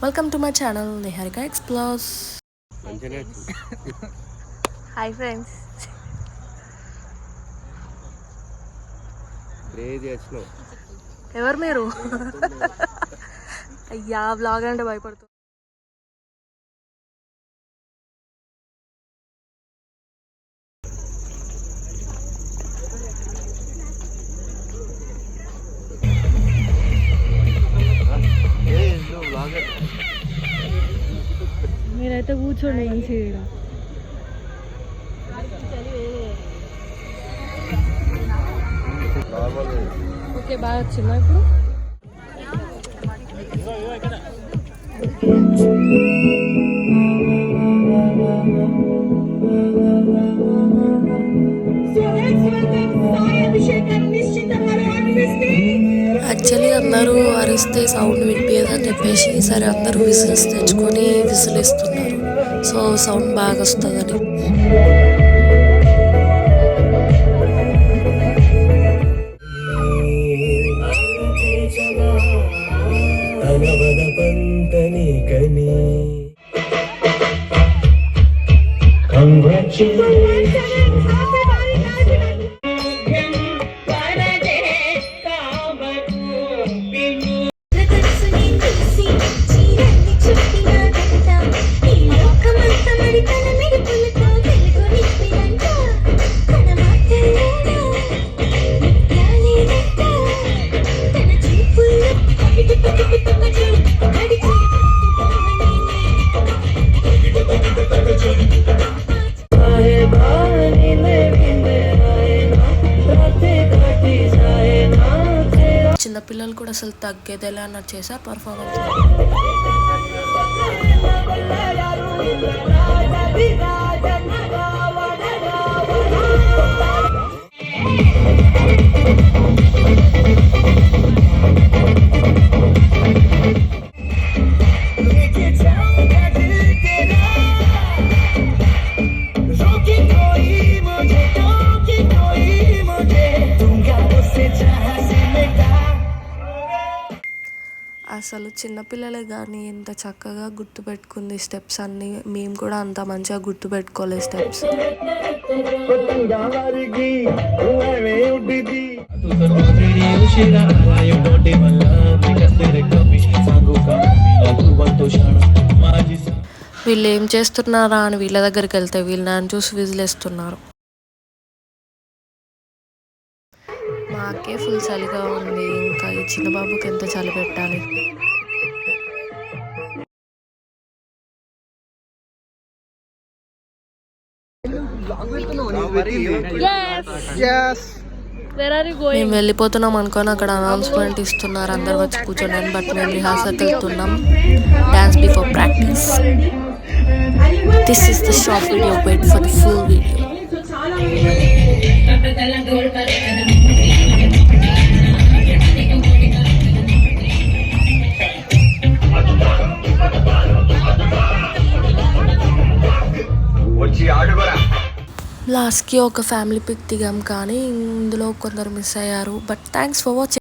Welcome to my channel Niharika explores. Hi friends. ఎవరు మీరు? అయ్యా బ్లాగ్ అంటే భయపడుతుంది. మీరైతే కూర్చోండి మంచిగా. ఓకే బాగా వచ్చిందా ఇప్పుడు? యాక్చువల్లీ అందరూ అరిస్తే సౌండ్ వినిపించదని చెప్పేసి సరే అందరూ విజిల్స్ తెచ్చుకొని విజిలేస్తున్నారు. సో సౌండ్ బాగా వస్తుందని. చిన్నపిల్లలు కూడా అసలు తగ్గేదేలా అన్నట్టు చేశారు పర్ఫార్మెన్స్. అసలు చిన్నపిల్లలే కానీ ఎంత చక్కగా గుర్తుపెట్టుకుంది స్టెప్స్ అన్నీ. మేము కూడా అంత మంచిగా గుర్తుపెట్టుకోలేదు స్టెప్స్. వీళ్ళు ఏం చేస్తున్నారా అని వీళ్ళ దగ్గరికి వెళ్తే వీళ్ళు నన్ను చూసి విజిలేస్తున్నారు. మాకే ఫుల్ చలిగా ఉంది, ఇంకా ఈ చిన్న బాబుకి ఎంత చలి పెట్టాలి. మేము వెళ్ళిపోతున్నాం అనుకోని అక్కడ అనౌన్స్మెంట్ ఇస్తున్నారు అందరు వచ్చి కూర్చోండి. బట్ మేము రిహార్సల్కి వెళ్తున్నాం. Dance before practice. This is the short video. Wait for the full video. లాస్ట్కి ఒక ఫ్యామిలీ పిక్ దిగాం కానీ ఇందులో కొందరు మిస్ అయ్యారు. But thanks for watching.